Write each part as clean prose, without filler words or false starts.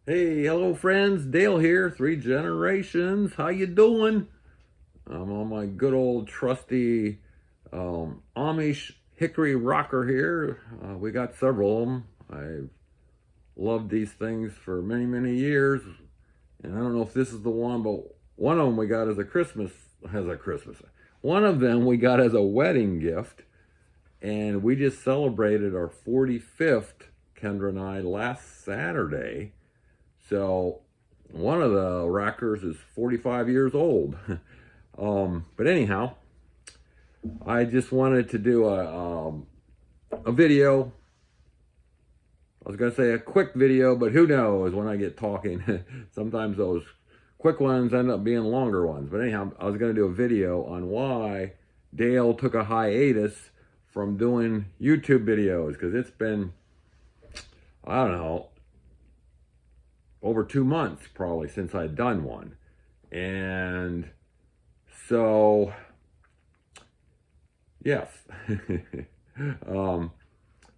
Hey, hello friends, Dale here, Three Generations. How you doing? I'm on my good old trusty Amish hickory rocker here. We got several of them. I've loved these things for many, many years. And I don't know if this is the one, but one of them we got as a Christmas. One of them we got as a wedding gift. And we just celebrated our 45th, Kendra and I, last Saturday. So one of the rockers is 45 years old. But anyhow, I just wanted to do a video. I was going to say a quick video, but who knows when I get talking. Sometimes those quick ones end up being longer ones. But anyhow, I was going to do a video on why Dale took a hiatus from doing YouTube videos. Because it's been, I don't know, over 2 months probably since I'd done one. And so, yes. The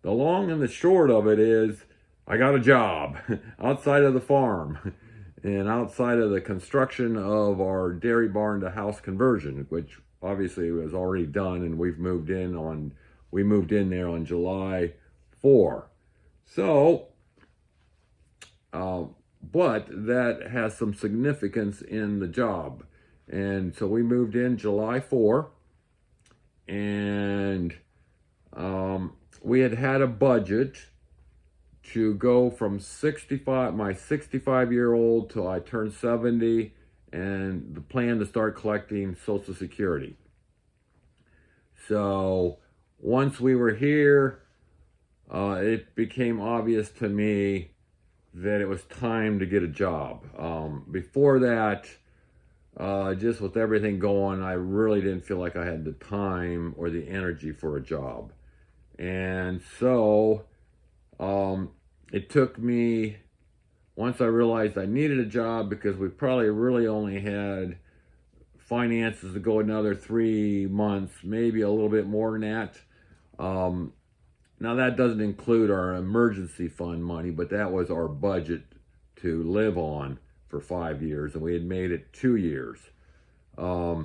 long and the short of it is I got a job outside of the farm and outside of the construction of our dairy barn to house conversion, which obviously was already done, and we moved in there on July 4. So, but that has some significance in the job. And so we moved in July 4, and we had a budget to go from 65, my 65-year-old till I turned 70, and the plan to start collecting Social Security. So once we were here, it became obvious to me that it was time to get a job. Before that, just with everything going, I really didn't feel like I had the time or the energy for a job. And so it took me, once I realized I needed a job, because we probably really only had finances to go another 3 months, maybe a little bit more than that. Now that doesn't include our emergency fund money, but that was our budget to live on for 5 years, and we had made it 2 years. So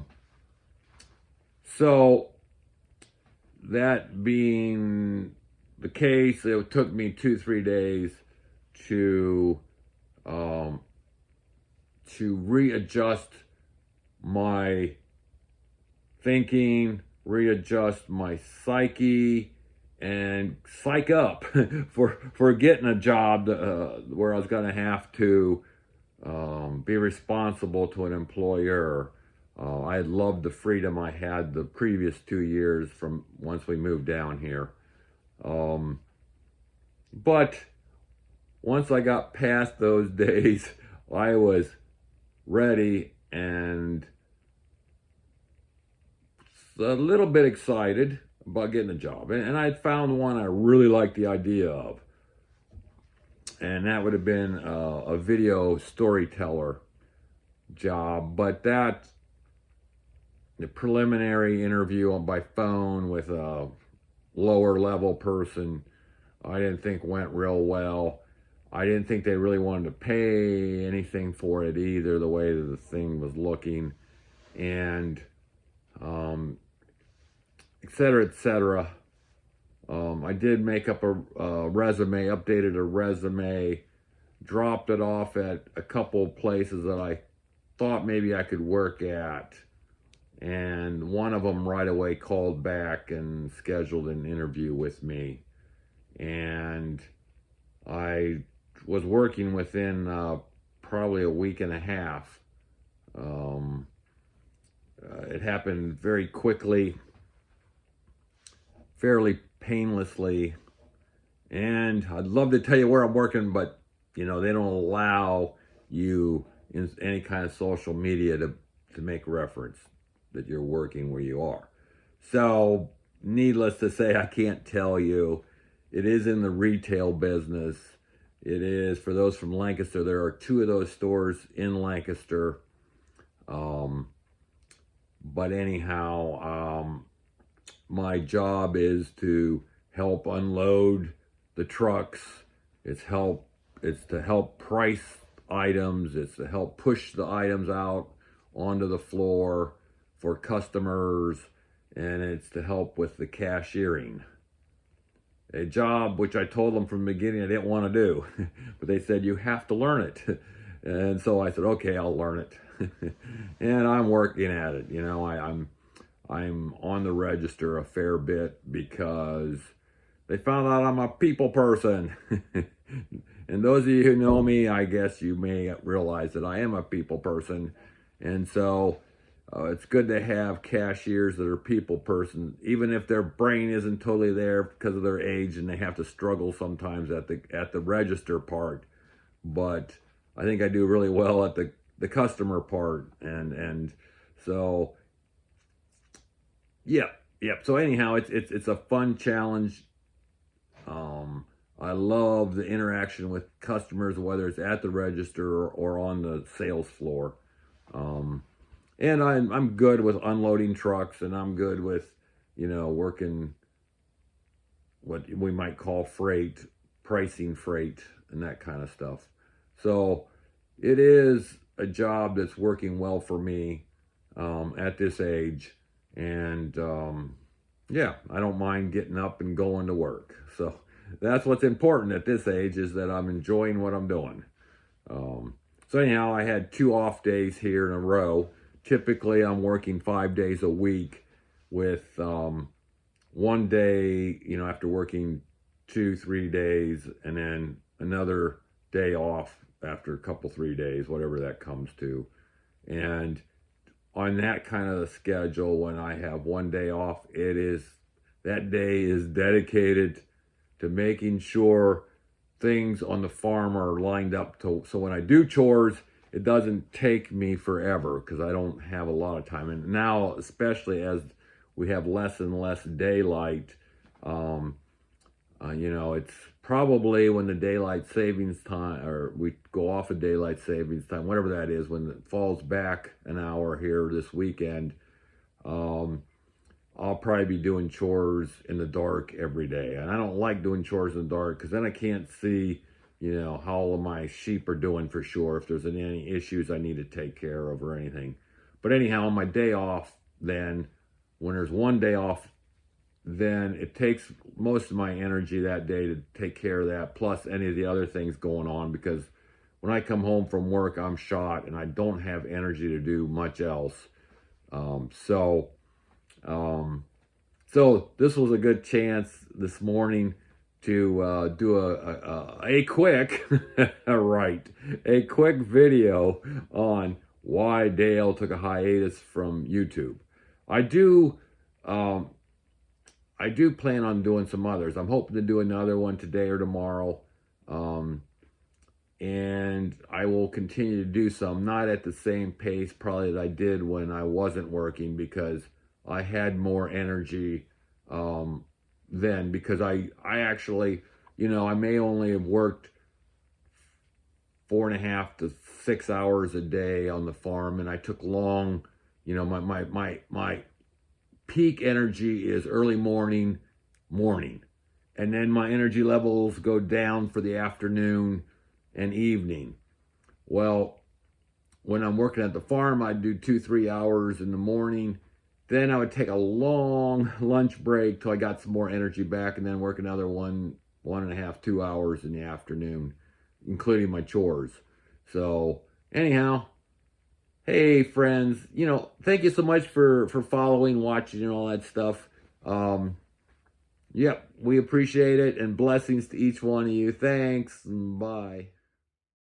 that being the case, it took me 2-3 days to readjust my thinking, readjust my psyche, and psych up for getting a job where I was going to have to be responsible to an employer. I had loved the freedom I had the previous 2 years from once we moved down here. But once I got past those days, I was ready and a little bit excited about getting a job. And I found one I really liked the idea of. And that would have been a video storyteller job. But the preliminary interview by phone with a lower level person, I didn't think went real well. I didn't think they really wanted to pay anything for it either, the way that the thing was looking. And et cetera, et cetera. I did make up a resume, updated a resume, dropped it off at a couple places that I thought maybe I could work at. And one of them right away called back and scheduled an interview with me. And I was working within probably a week and a half. It happened very quickly, fairly painlessly, and I'd love to tell you where I'm working, but they don't allow you in any kind of social media to make reference that you're working where you are. So needless to say, I can't tell you. It is in the retail business. It is, for those from Lancaster, there are 2 of those stores in Lancaster. But anyhow, my job is to help unload the trucks. It's it's to help price items. It's to help push the items out onto the floor for customers, and it's to help with the cashiering. A job which I told them from the beginning I didn't want to do, but they said you have to learn it. And so I said, okay, I'll learn it. And I'm working at it. You know, I'm on the register a fair bit because they found out I'm a people person. And those of you who know me, I guess you may realize that I am a people person. And so it's good to have cashiers that are people person, even if their brain isn't totally there because of their age and they have to struggle sometimes at the register part. But I think I do really well at the customer part. And so, yeah. So anyhow, it's a fun challenge. I love the interaction with customers, whether it's at the register or on the sales floor. And I'm good with unloading trucks, and I'm good with, you know, working what we might call freight, pricing freight, and that kind of stuff. So it is a job that's working well for me at this age. And yeah, I don't mind getting up and going to work. So that's what's important at this age, is that I'm enjoying what I'm doing. So anyhow, I had 2 off days here in a row. Typically, I'm working 5 days a week with 1 day, you know, after working 2-3 days, and then another day off after a couple 3 days, whatever that comes to. And on that kind of schedule, when I have 1 day off, that day is dedicated to making sure things on the farm are lined up so when I do chores, it doesn't take me forever, because I don't have a lot of time. And now, especially as we have less and less daylight, you know, it's probably when the daylight savings time, or we go off of daylight savings time, whatever that is, when it falls back an hour here this weekend, I'll probably be doing chores in the dark every day. And I don't like doing chores in the dark, because then I can't see, you know, how all of my sheep are doing for sure, if there's any issues I need to take care of or anything. But anyhow, on my day off, then, when there's 1 day off, then it takes most of my energy that day to take care of that, plus any of the other things going on, because when I come home from work, I'm shot and I don't have energy to do much else. So this was a good chance this morning to do a quick, a quick video on why Dale took a hiatus from YouTube. I do plan on doing some others. I'm hoping to do another one today or tomorrow. And I will continue to do some, not at the same pace probably that I did when I wasn't working, because I had more energy then, because I actually, you know, I may only have worked 4.5 to 6 hours a day on the farm, and I took long, you know, my peak energy is early morning, and then my energy levels go down for the afternoon and evening. Well, when I'm working at the farm, I'd do 2-3 hours in the morning. Then I would take a long lunch break till I got some more energy back, and then work another 1.5, 2 hours in the afternoon, including my chores. So anyhow, hey friends, you know, thank you so much for following, watching, and all that stuff. Yep, we appreciate it, and blessings to each one of you. Thanks, and bye.